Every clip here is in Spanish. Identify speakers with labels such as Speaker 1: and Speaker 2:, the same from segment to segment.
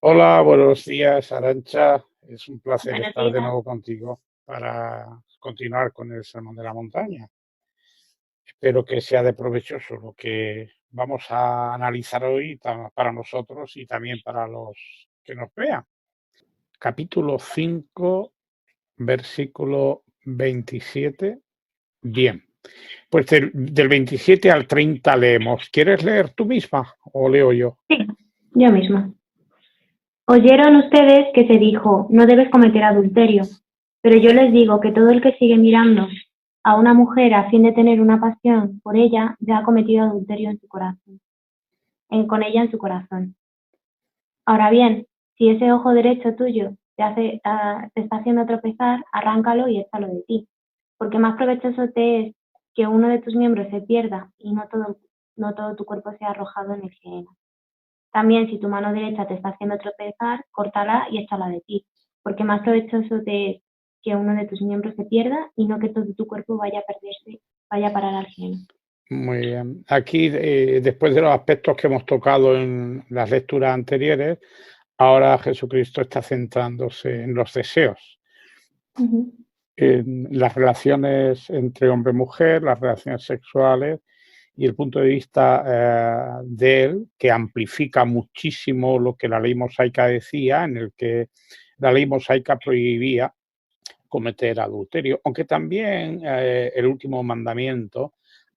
Speaker 1: Hola, buenos días, Arancha. Es un placer
Speaker 2: Buenos
Speaker 1: estar de
Speaker 2: días.
Speaker 1: nuevo contigo para continuar con el Sermón de la Montaña. Espero que sea de provechoso lo que vamos a analizar hoy para nosotros y también para los que nos vean. Capítulo 5, versículo 27. Bien, pues del 27 al 30 leemos. ¿Quieres leer tú misma o leo yo?
Speaker 2: Sí, yo misma. Oyeron ustedes que se dijo, no debes cometer adulterio, pero yo les digo que todo el que sigue mirando a una mujer a fin de tener una pasión por ella, ya ha cometido adulterio en su corazón, con ella en su corazón. Ahora bien, si ese ojo derecho tuyo te está haciendo tropezar, arráncalo y échalo de ti, porque más provechoso te es que uno de tus miembros se pierda y no todo tu cuerpo sea arrojado en el Gehenna. También, si tu mano derecha te está haciendo tropezar, córtala y échala de ti, porque más provechoso te es que uno de tus miembros se pierda y no que todo tu cuerpo vaya a perderse, vaya a parar al cielo.
Speaker 1: Muy bien. Aquí, después de los aspectos que hemos tocado en las lecturas anteriores, ahora Jesucristo está centrándose en los deseos,
Speaker 2: Ujú.
Speaker 1: en las relaciones entre hombre y mujer, las relaciones sexuales y el punto de vista de él, que amplifica muchísimo lo que la ley mosaica decía, en el que la ley mosaica prohibía cometer adulterio, aunque también el último mandamiento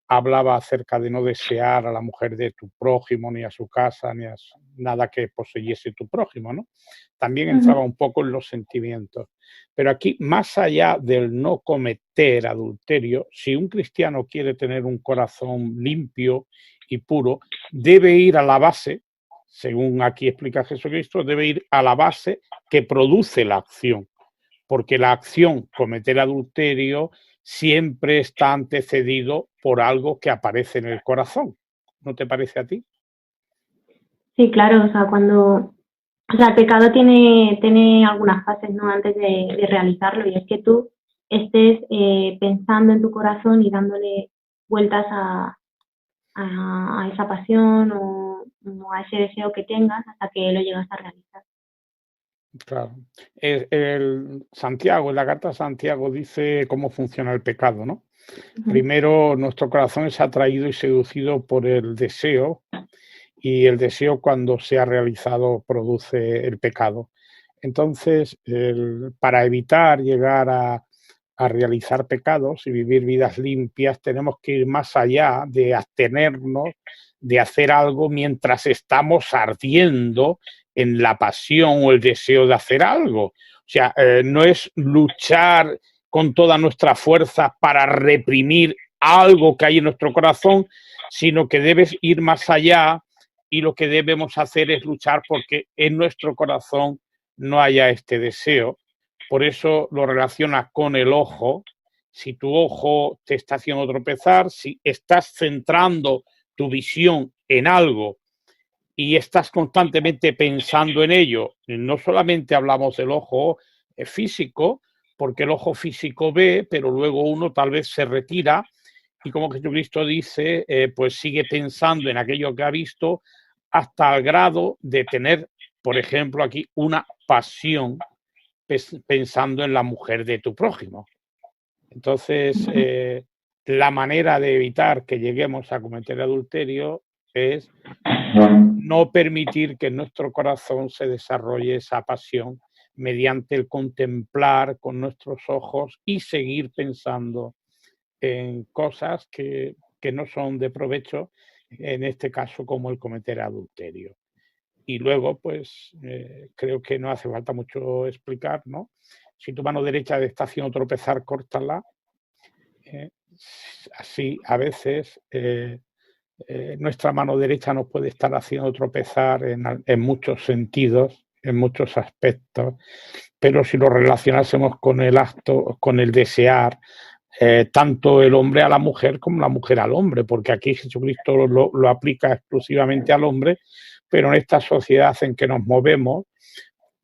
Speaker 1: hablaba acerca de no desear a la mujer de tu prójimo, ni a su casa, ni a nada que poseyese tu prójimo, ¿no? También entraba
Speaker 2: Ujú.
Speaker 1: un poco en los sentimientos. Pero aquí, más allá del no cometer adulterio, si un cristiano quiere tener un corazón limpio y puro, debe ir a la base, según aquí explica Jesucristo, debe ir a la base que produce la acción, porque la acción, cometer adulterio, siempre está antecedido por algo que aparece en el corazón. ¿No te parece a ti?
Speaker 2: Sí, claro, o sea, el pecado tiene algunas fases, ¿no? Antes de realizarlo, y es que tú estés pensando en tu corazón y dándole vueltas a esa pasión o a ese deseo que tengas hasta que lo llegas a realizar.
Speaker 1: Claro. Santiago, en la carta de Santiago dice cómo funciona el pecado, ¿no?
Speaker 2: Ujú.
Speaker 1: Primero, nuestro corazón es atraído y seducido por el deseo, y el deseo, cuando se ha realizado, produce el pecado. Entonces, para evitar llegar a realizar pecados y vivir vidas limpias, tenemos que ir más allá de abstenernos de hacer algo mientras estamos ardiendo en la pasión o el deseo de hacer algo. O sea, no es luchar con toda nuestra fuerza para reprimir algo que hay en nuestro corazón, sino que debes ir más allá, y lo que debemos hacer es luchar porque en nuestro corazón no haya este deseo. Por eso lo relaciona con el ojo. Si tu ojo te está haciendo tropezar, si estás centrando tu visión en algo y estás constantemente pensando en ello, no solamente hablamos del ojo físico, porque el ojo físico ve, pero luego uno tal vez se retira y, como Jesucristo dice, pues sigue pensando en aquello que ha visto hasta el grado de tener, por ejemplo, aquí una pasión pensando en la mujer de tu prójimo. Entonces, la manera de evitar que lleguemos a cometer adulterio es no permitir que en nuestro corazón se desarrolle esa pasión mediante el contemplar con nuestros ojos y seguir pensando en cosas que no son de provecho, en este caso como el cometer adulterio. Y luego, pues creo que no hace falta mucho explicar, ¿no? Si tu mano derecha te está haciendo tropezar, córtala. eh, Así, a veces nuestra mano derecha nos puede estar haciendo tropezar en muchos sentidos, en muchos aspectos, pero si lo relacionásemos con el acto, con el desear, tanto el hombre a la mujer como la mujer al hombre, porque aquí Jesucristo lo aplica exclusivamente al hombre, pero en esta sociedad en que nos movemos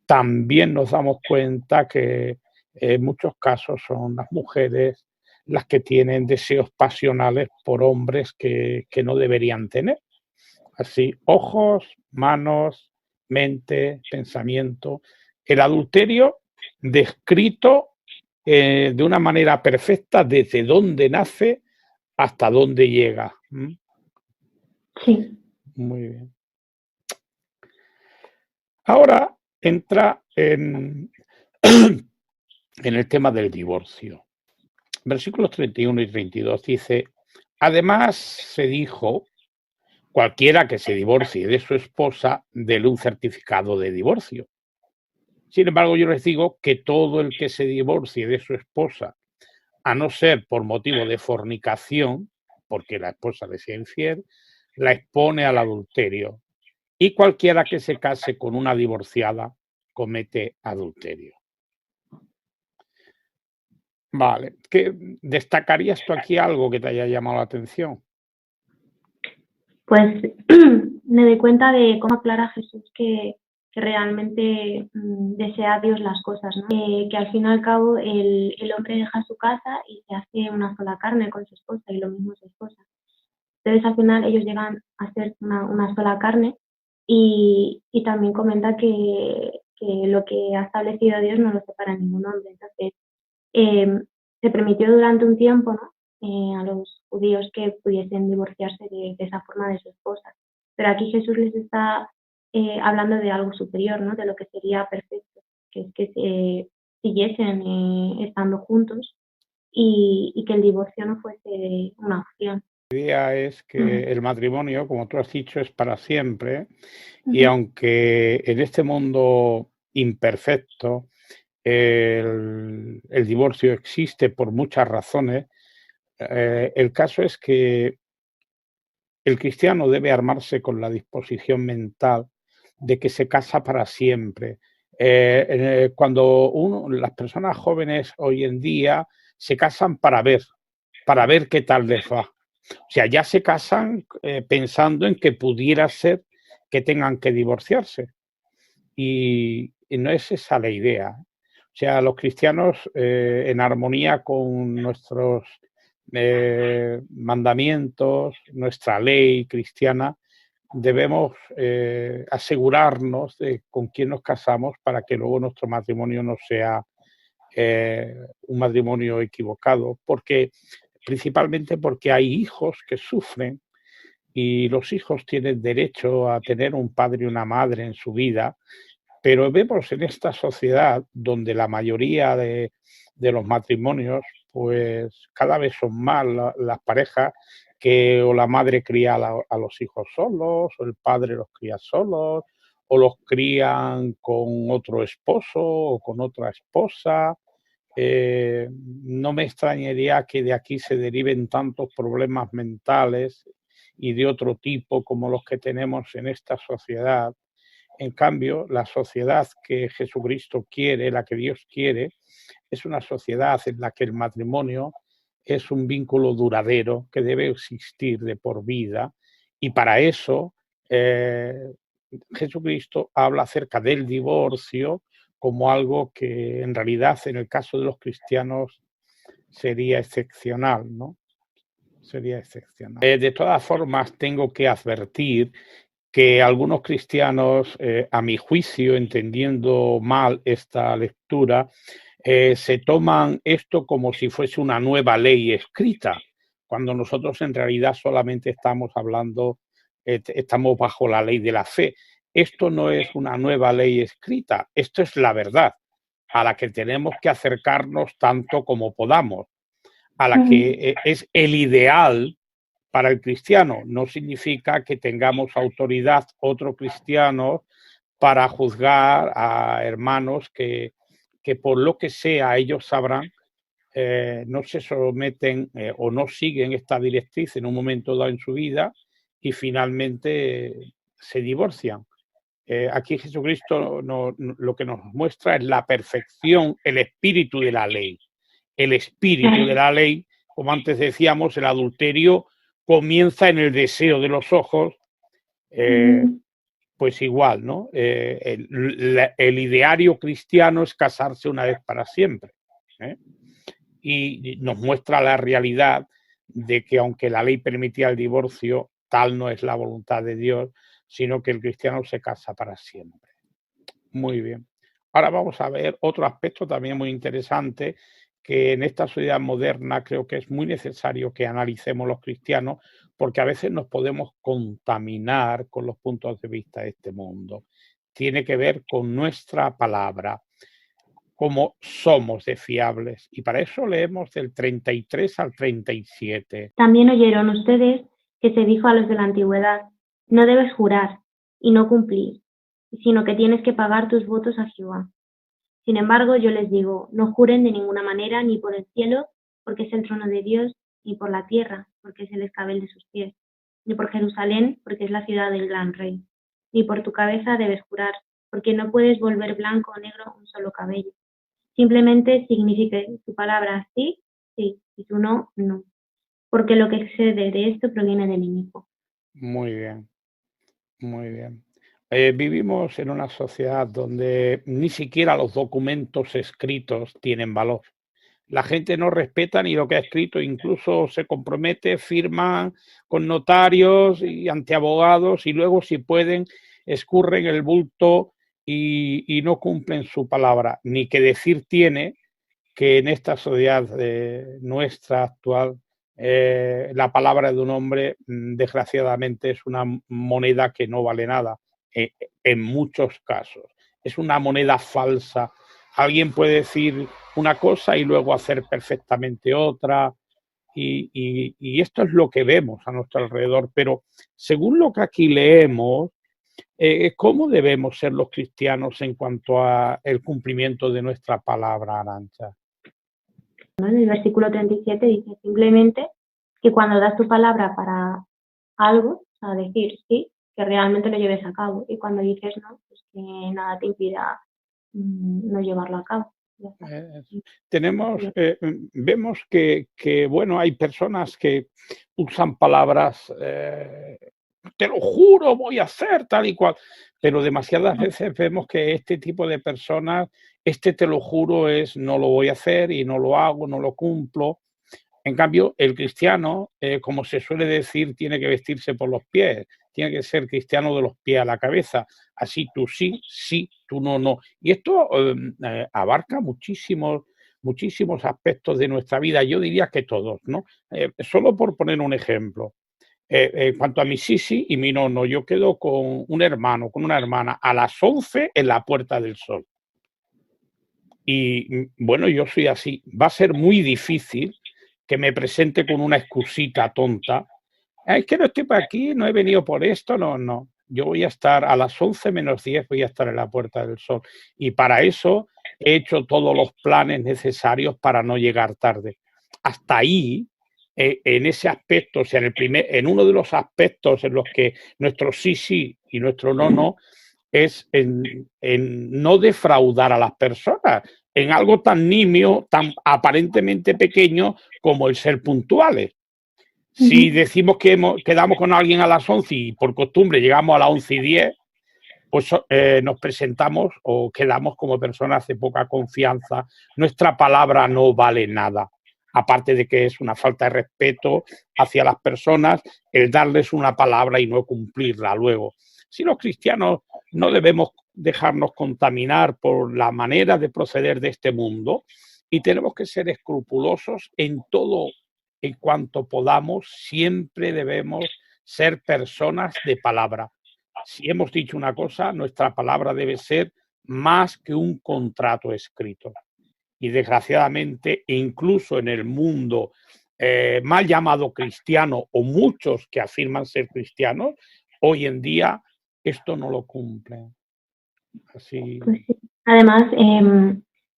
Speaker 1: también nos damos cuenta que en muchos casos son las mujeres las que tienen deseos pasionales por hombres que no deberían tener. Así, ojos, manos mente, pensamiento. El adulterio descrito de una manera perfecta desde dónde nace hasta dónde llega.
Speaker 2: Sí.
Speaker 1: Muy bien. Ahora entra en el tema del divorcio. Versículos 31 y 32 dice: además se dijo, cualquiera que se divorcie de su esposa, dele un certificado de divorcio. Sin embargo, yo les digo que todo el que se divorcie de su esposa, a no ser por motivo de fornicación, porque la esposa le sea infiel, la expone al adulterio. Y cualquiera que se case con una divorciada comete adulterio. Vale. ¿Destacarías tú aquí algo que te haya llamado la atención?
Speaker 2: Pues me doy cuenta de cómo aclara Jesús que realmente desea a Dios las cosas, ¿no? Que al fin y al cabo el hombre deja su casa y se hace una sola carne con su esposa, y lo mismo su esposa. Entonces al final ellos llegan a ser una sola carne, y también comenta que lo que ha establecido Dios no lo separa ningún hombre. Entonces se permitió durante un tiempo, ¿no? A los judíos que pudiesen divorciarse de esa forma de su esposa. Pero aquí Jesús les está hablando de algo superior, ¿no? De lo que sería perfecto, que es que siguiesen estando juntos, y que el divorcio no fuese una opción.
Speaker 1: La idea es que el matrimonio, como tú has dicho, es para siempre, y aunque en este mundo imperfecto el divorcio existe por muchas razones, el caso es que el cristiano debe armarse con la disposición mental de que se casa para siempre. Cuando las personas jóvenes hoy en día se casan para ver qué tal les va. O sea, ya se casan pensando en que pudiera ser que tengan que divorciarse. Y no es esa la idea. O sea, los cristianos, en armonía con nuestros mandamientos, nuestra ley cristiana, debemos asegurarnos de con quién nos casamos para que luego nuestro matrimonio no sea un matrimonio equivocado, principalmente porque hay hijos que sufren, y los hijos tienen derecho a tener un padre y una madre en su vida, pero vemos en esta sociedad donde la mayoría de los matrimonios, pues cada vez son más las parejas que o la madre cría a los hijos solos, o el padre los cría solos, o los crían con otro esposo o con otra esposa. No me extrañaría que de aquí se deriven tantos problemas mentales y de otro tipo como los que tenemos en esta sociedad. En cambio, la sociedad que Jesucristo quiere, la que Dios quiere, es una sociedad en la que el matrimonio es un vínculo duradero que debe existir de por vida, y para eso Jesucristo habla acerca del divorcio como algo que en realidad en el caso de los cristianos sería excepcional, ¿no? Sería excepcional. De todas formas, tengo que advertir que algunos cristianos, a mi juicio, entendiendo mal esta lectura, se toman esto como si fuese una nueva ley escrita, cuando nosotros en realidad solamente estamos hablando, estamos bajo la ley de la fe. Esto no es una nueva ley escrita, esto es la verdad, a la que tenemos que acercarnos tanto como podamos, a la que es el ideal para el cristiano. No significa que tengamos autoridad otros cristianos para juzgar a hermanos que por lo que sea ellos sabrán, no se someten o no siguen esta directriz en un momento dado en su vida y finalmente se divorcian. Aquí Jesucristo lo que nos muestra es la perfección, el espíritu de la ley. El espíritu de la ley, como antes decíamos, el adulterio comienza en el deseo de los ojos, pues igual, ¿no? El ideario cristiano es casarse una vez para siempre, ¿eh? Y nos muestra la realidad de que aunque la ley permitía el divorcio, tal no es la voluntad de Dios, sino que el cristiano se casa para siempre. Muy bien. Ahora vamos a ver otro aspecto también muy interesante que en esta sociedad moderna creo que es muy necesario que analicemos los cristianos porque a veces nos podemos contaminar con los puntos de vista de este mundo. Tiene que ver con nuestra palabra, cómo somos de fiables. Y para eso leemos del 33 al 37.
Speaker 2: También oyeron ustedes que se dijo a los de la antigüedad, no debes jurar y no cumplir, sino que tienes que pagar tus votos a Jehová. Sin embargo, yo les digo, no juren de ninguna manera ni por el cielo, porque es el trono de Dios, ni por la tierra, porque es el escabel de sus pies, ni por Jerusalén, porque es la ciudad del gran rey. Ni por tu cabeza debes jurar, porque no puedes volver blanco o negro un solo cabello. Simplemente signifique tu palabra sí, sí, y tu no, no. Porque lo que excede de esto proviene del inicuo.
Speaker 1: Muy bien, muy bien. Vivimos en una sociedad donde ni siquiera los documentos escritos tienen valor. La gente no respeta ni lo que ha escrito, incluso se compromete, firma con notarios y ante abogados y luego si pueden escurren el bulto y no cumplen su palabra. Ni que decir tiene que en esta sociedad nuestra actual la palabra de un hombre desgraciadamente es una moneda que no vale nada en muchos casos. Es una moneda falsa. Alguien puede decir una cosa y luego hacer perfectamente otra. Y esto es lo que vemos a nuestro alrededor. Pero según lo que aquí leemos, ¿cómo debemos ser los cristianos en cuanto a el cumplimiento de nuestra palabra, Arantxa?
Speaker 2: ¿No? En el versículo 37 dice simplemente que cuando das tu palabra para algo, o sea, decir sí, que realmente lo lleves a cabo. Y cuando dices no, pues que nada te impida no llevarlo a cabo.
Speaker 1: Vemos que, bueno, hay personas que usan palabras, te lo juro, voy a hacer tal y cual, pero demasiadas veces vemos que este tipo de personas, te lo juro es no lo voy a hacer y no lo hago, no lo cumplo. En cambio, el cristiano, como se suele decir, tiene que vestirse por los pies, tiene que ser cristiano de los pies a la cabeza. Así tú sí, sí, tú no, no. Y esto abarca muchísimos aspectos de nuestra vida, yo diría que todos, ¿no? Solo por poner un ejemplo. En cuanto a mi sí, sí y mi no, no, yo quedo con un hermano, con una hermana, a las 11 en la Puerta del Sol. Y bueno, yo soy así. Va a ser muy difícil que me presente con una excusita tonta. Es que no estoy por aquí, no he venido por esto, no, no. Yo voy a estar a las 11 menos 10, voy a estar en la Puerta del Sol. Y para eso he hecho todos los planes necesarios para no llegar tarde. Hasta ahí, en ese aspecto, o sea, en uno de los aspectos en los que nuestro sí, sí y nuestro no, no, es en no defraudar a las personas, en algo tan nimio, tan aparentemente pequeño como el ser puntuales. Si decimos que quedamos con alguien a las 11 y por costumbre llegamos a las 11:10, pues nos presentamos o quedamos como personas de poca confianza. Nuestra palabra no vale nada. Aparte de que es una falta de respeto hacia las personas el darles una palabra y no cumplirla luego. Si los cristianos no debemos dejarnos contaminar por la manera de proceder de este mundo y tenemos que ser escrupulosos en todo en cuanto podamos, siempre debemos ser personas de palabra. Si hemos dicho una cosa, nuestra palabra debe ser más que un contrato escrito. Y desgraciadamente, incluso en el mundo mal llamado cristiano o muchos que afirman ser cristianos, hoy en día esto no lo cumplen. Así.
Speaker 2: Pues sí. Además,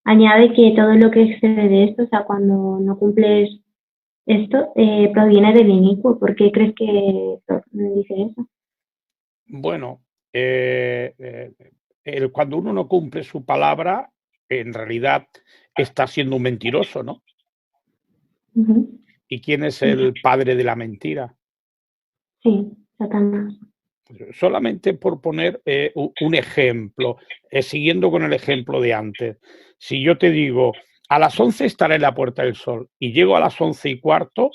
Speaker 2: añade que todo lo que excede de esto, o sea, cuando no cumples esto, proviene del inicuo. ¿Por qué crees que dice eso?
Speaker 1: Bueno, cuando uno no cumple su palabra, en realidad está siendo un mentiroso, ¿no? ¿Y quién es el padre de la mentira?
Speaker 2: Sí, Satanás.
Speaker 1: Solamente por poner un ejemplo, siguiendo con el ejemplo de antes. Si yo te digo, a las 11 estaré en la Puerta del Sol y llego a las 11:15,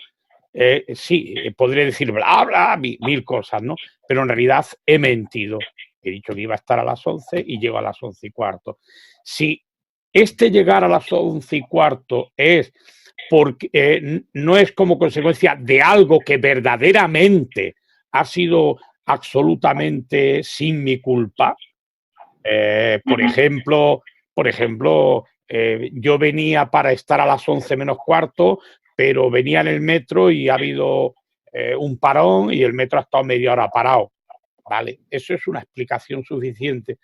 Speaker 1: sí, podré decir bla, bla, mil cosas, ¿no? Pero en realidad he mentido. He dicho que iba a estar a las 11 y llego a las 11:15. Si este llegar a las 11:15 es porque no es como consecuencia de algo que verdaderamente ha sido absolutamente sin mi culpa, por ejemplo, yo venía para estar a las 11:15, pero venía en el metro y ha habido un parón y el metro ha estado media hora parado. Vale, eso es una explicación suficiente.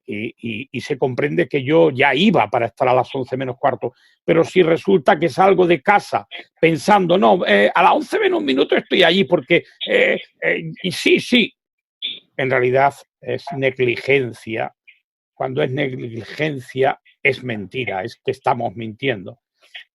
Speaker 1: Y se comprende que yo ya iba para estar a las 11:15, pero si resulta que salgo de casa pensando, no, a las 11:01 estoy allí porque, y sí, en realidad es negligencia. Cuando es negligencia es mentira, es que estamos mintiendo.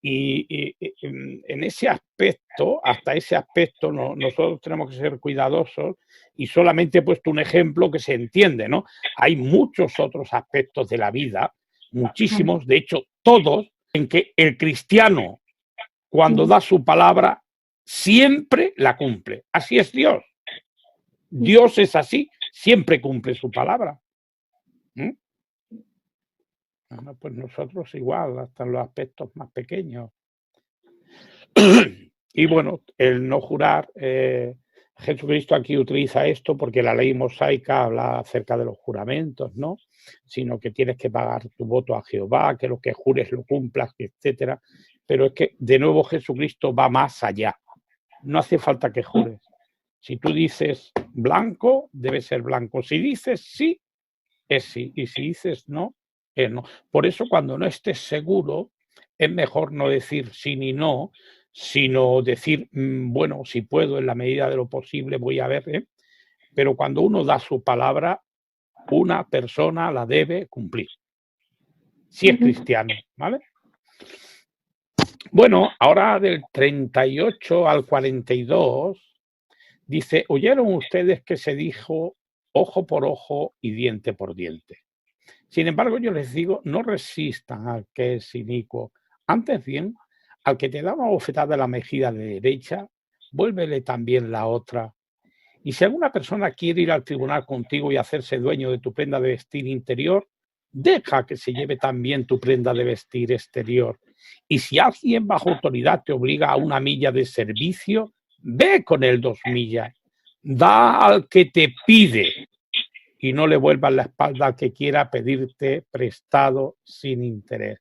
Speaker 1: Y en ese aspecto, hasta ese aspecto, nosotros tenemos que ser cuidadosos y solamente he puesto un ejemplo que se entiende, ¿no? Hay muchos otros aspectos de la vida, muchísimos, de hecho todos, en que el cristiano, cuando da su palabra, siempre la cumple. Así es Dios. Dios es así, siempre cumple su palabra. ¿Mm? Bueno, pues nosotros igual, hasta en los aspectos más pequeños. Y bueno, el no jurar, Jesucristo aquí utiliza esto porque la ley mosaica habla acerca de los juramentos, ¿no? Sino que tienes que pagar tu voto a Jehová, que lo que jures lo cumplas, etcétera. Pero es que de nuevo Jesucristo va más allá. No hace falta que jures. Si tú dices blanco, debe ser blanco. Si dices sí, es sí. Y si dices no, es no. Por eso cuando no estés seguro, es mejor no decir sí ni no, sino decir, bueno, si puedo, en la medida de lo posible, voy a ver. Pero cuando uno da su palabra, una persona la debe cumplir. Si es cristiano, ¿vale? Bueno, ahora del 38 al 42, dice, ¿oyeron ustedes que se dijo ojo por ojo y diente por diente? Sin embargo, yo les digo, no resistan al que es inicuo. Antes bien, al que te da una bofetada en la mejilla de derecha, vuélvele también la otra. Y si alguna persona quiere ir al tribunal contigo y hacerse dueño de tu prenda de vestir interior, deja que se lleve también tu prenda de vestir exterior. Y si alguien bajo autoridad te obliga a 1 milla de servicio, ve con él 2 millas. Da al que te pide y no le vuelvas la espalda al que quiera pedirte prestado sin interés.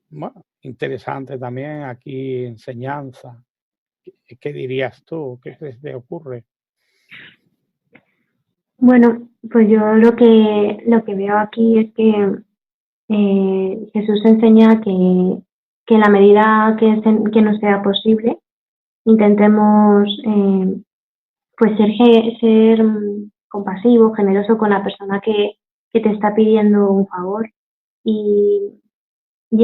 Speaker 1: Bueno, interesante también aquí enseñanza. ¿Qué dirías tú? ¿Qué te ocurre?
Speaker 2: Bueno, pues yo lo que veo aquí es que Jesús enseña que en la medida que nos sea posible, intentemos pues ser compasivo, generoso con la persona que te está pidiendo un favor. Y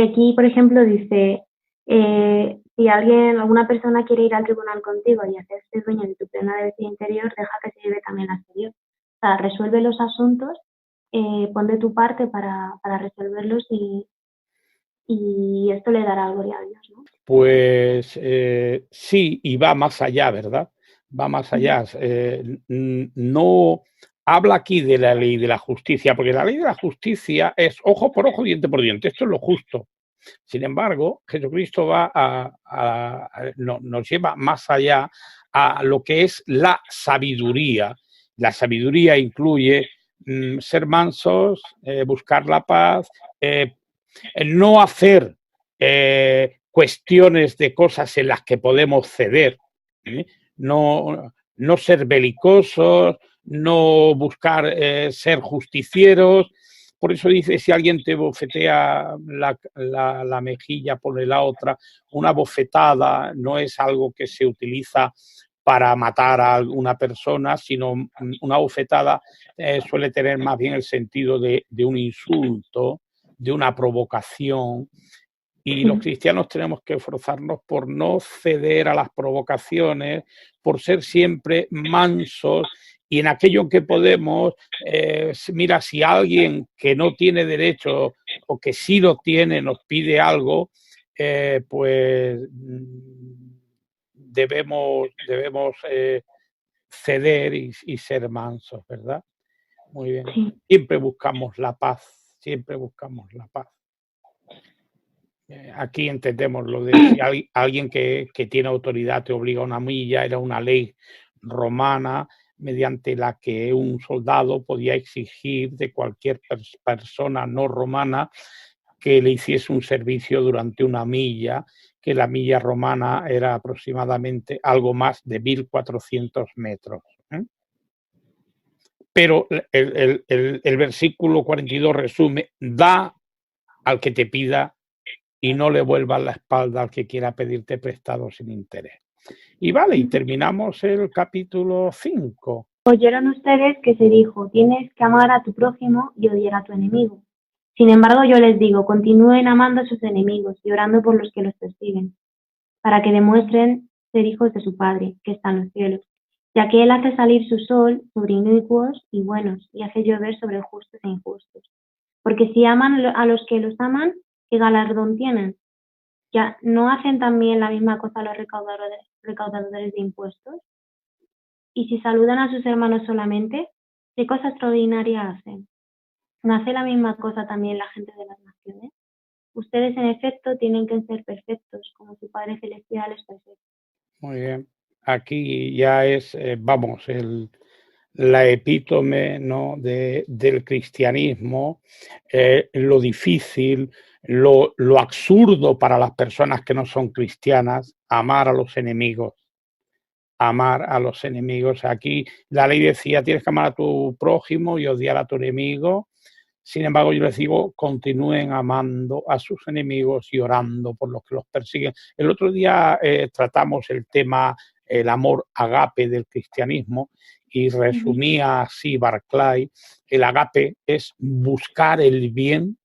Speaker 2: aquí, por ejemplo, dice, si alguna persona quiere ir al tribunal contigo y hacerse dueño de tu prenda de vestir interior, deja que se lleve también la exterior. O sea, resuelve los asuntos, pon de tu parte para resolverlos y esto le dará gloria a Dios, ¿no?
Speaker 1: Pues sí, y va más allá, ¿verdad? Va más allá. No habla aquí de la ley de la justicia, porque la ley de la justicia es ojo por ojo, diente por diente. Esto es lo justo. Sin embargo, Jesucristo nos lleva más allá a lo que es la sabiduría. La sabiduría incluye ser mansos, buscar la paz, no hacer cuestiones de cosas en las que podemos ceder, no ser belicosos, no buscar ser justicieros. Por eso dice, si alguien te bofetea la mejilla, ponle la otra. Una bofetada no es algo que se utiliza para matar a una persona, sino una bofetada suele tener más bien el sentido de un insulto, de una provocación. Y los cristianos tenemos que esforzarnos por no ceder a las provocaciones, por ser siempre mansos y en aquello que podemos, mira, si alguien que no tiene derecho o que sí lo tiene nos pide algo, pues debemos ceder y ser mansos, ¿verdad? Muy bien.
Speaker 2: Sí.
Speaker 1: Siempre buscamos la paz, siempre buscamos la paz. Aquí entendemos lo de si alguien que tiene autoridad te obliga a una milla, era una ley romana mediante la que un soldado podía exigir de cualquier persona no romana que le hiciese un servicio durante una milla, que la milla romana era aproximadamente algo más de 1.400 metros. Pero el versículo 42 resume: da al que te pida y no le vuelvas la espalda al que quiera pedirte prestado sin interés. Y vale, y terminamos el capítulo 5.
Speaker 2: Oyeron ustedes que se dijo, tienes que amar a tu prójimo y odiar a tu enemigo. Sin embargo, yo les digo, continúen amando a sus enemigos y orando por los que los persiguen, para que demuestren ser hijos de su Padre, que está en los cielos, ya que Él hace salir su sol sobre inicuos y buenos, y hace llover sobre justos e injustos. Porque si aman a los que los aman, ¿qué galardón tienen? ¿Ya no hacen también la misma cosa los recaudadores de impuestos? Y si saludan a sus hermanos solamente, ¿qué cosa extraordinaria hacen? ¿No hace la misma cosa también la gente de las naciones? Ustedes, en efecto, tienen que ser perfectos, como su Padre Celestial es perfecto.
Speaker 1: Muy bien. Aquí ya es, la epítome, ¿no?, del cristianismo, lo difícil, lo absurdo para las personas que no son cristianas, amar a los enemigos. Amar a los enemigos. Aquí la ley decía, tienes que amar a tu prójimo y odiar a tu enemigo. Sin embargo, yo les digo, continúen amando a sus enemigos y orando por los que los persiguen. El otro día tratamos el tema, el amor agape del cristianismo, y resumía así Barclay: el agape es buscar el bien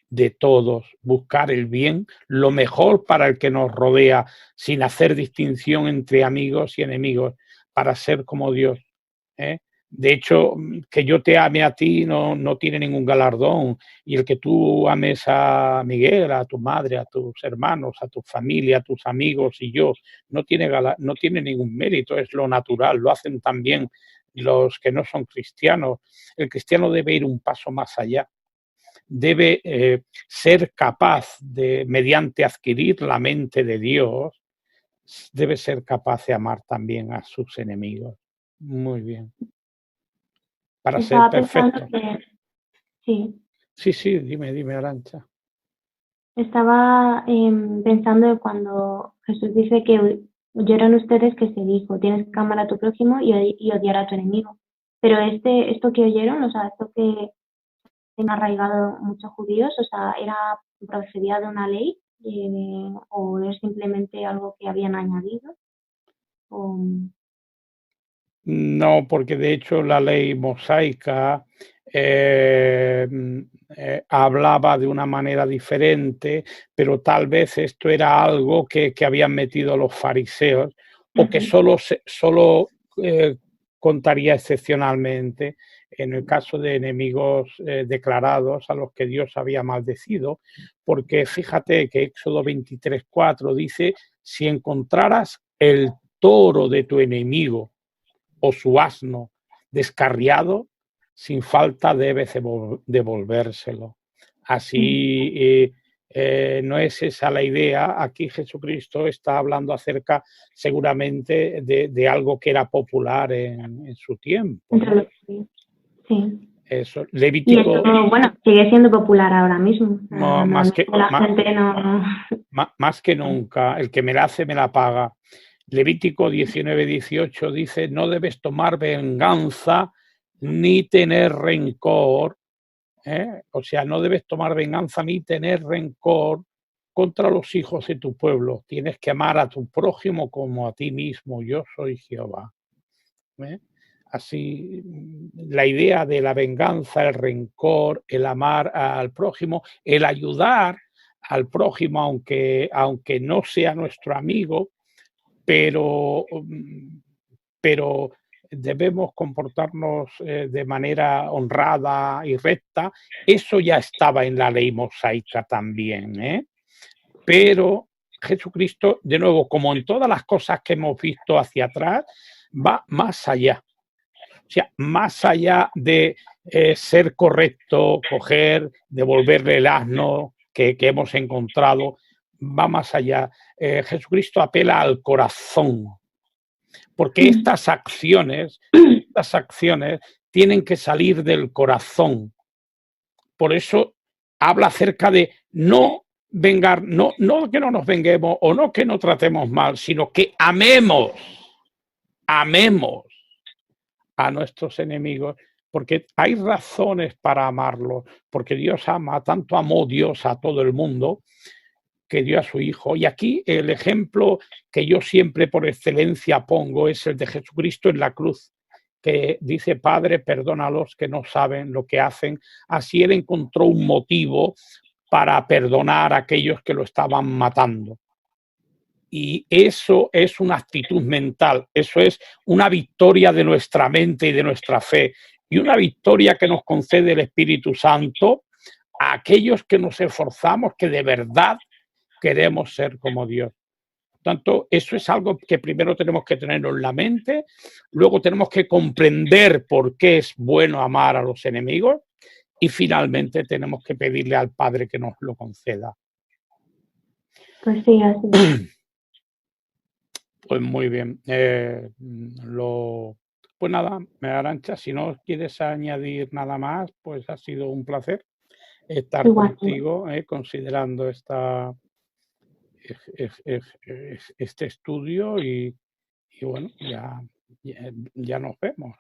Speaker 1: de todos, buscar el bien, lo mejor para el que nos rodea, sin hacer distinción entre amigos y enemigos, para ser como Dios. De hecho, que yo te ame a ti no tiene ningún galardón, y el que tú ames a Miguel, a tu madre, a tus hermanos, a tu familia, a tus amigos y yo, no tiene ningún mérito, es lo natural, lo hacen también los que no son cristianos. El cristiano debe ir un paso más allá. Debe ser capaz de, mediante adquirir la mente de Dios, debe ser capaz de amar también a sus enemigos. Muy bien. Para ser perfecto.
Speaker 2: Sí.
Speaker 1: Sí, dime, Arantxa.
Speaker 2: Estaba pensando cuando Jesús dice que oyeron ustedes que se dijo, tienes que amar a tu prójimo y odiar a tu enemigo. Pero esto que oyeron, o sea, esto que han arraigado muchos judíos, o sea, procedía de una ley o es simplemente algo que habían añadido.
Speaker 1: No, porque de hecho la ley mosaica hablaba de una manera diferente, pero tal vez esto era algo que habían metido los fariseos, o que solo contaría excepcionalmente en el caso de enemigos declarados a los que Dios había maldecido, porque fíjate que Éxodo 23:4 dice: si encontraras el toro de tu enemigo o su asno descarriado, sin falta debes devolvérselo. Así no es esa la idea. Aquí Jesucristo está hablando acerca seguramente de algo que era popular en su tiempo, ¿no?
Speaker 2: Sí.
Speaker 1: Eso, Levítico.
Speaker 2: Y esto, bueno, sigue siendo popular ahora mismo.
Speaker 1: Más que
Speaker 2: No.
Speaker 1: nunca. El que me la hace, me la paga. Levítico 19:18 dice: no debes tomar venganza ni tener rencor. O sea, no debes tomar venganza ni tener rencor contra los hijos de tu pueblo. Tienes que amar a tu prójimo como a ti mismo. Yo soy Jehová. Así, la idea de la venganza, el rencor, el amar al prójimo, el ayudar al prójimo, aunque no sea nuestro amigo, pero debemos comportarnos de manera honrada y recta. Eso ya estaba en la ley mosaica también, pero Jesucristo, de nuevo, como en todas las cosas que hemos visto hacia atrás, va más allá. O sea, más allá de ser correcto, coger, devolverle el asno que hemos encontrado, va más allá. Jesucristo apela al corazón, porque estas acciones tienen que salir del corazón. Por eso habla acerca de no vengar, no que no nos venguemos o no que no tratemos mal, sino que amemos a nuestros enemigos, porque hay razones para amarlos, porque Dios ama, tanto amó Dios a todo el mundo que dio a su Hijo. Y aquí el ejemplo que yo siempre por excelencia pongo es el de Jesucristo en la cruz, que dice: Padre, perdónalos que no saben lo que hacen. Así él encontró un motivo para perdonar a aquellos que lo estaban matando. Y eso es una actitud mental, eso es una victoria de nuestra mente y de nuestra fe, y una victoria que nos concede el Espíritu Santo a aquellos que nos esforzamos, que de verdad queremos ser como Dios. Por tanto, eso es algo que primero tenemos que tenerlo en la mente, luego tenemos que comprender por qué es bueno amar a los enemigos y finalmente tenemos que pedirle al Padre que nos lo conceda.
Speaker 2: Pues sí, así.
Speaker 1: Pues muy bien. Pues nada, Arantxa, si no quieres añadir nada más, pues ha sido un placer estar contigo, considerando este estudio y bueno, ya nos vemos.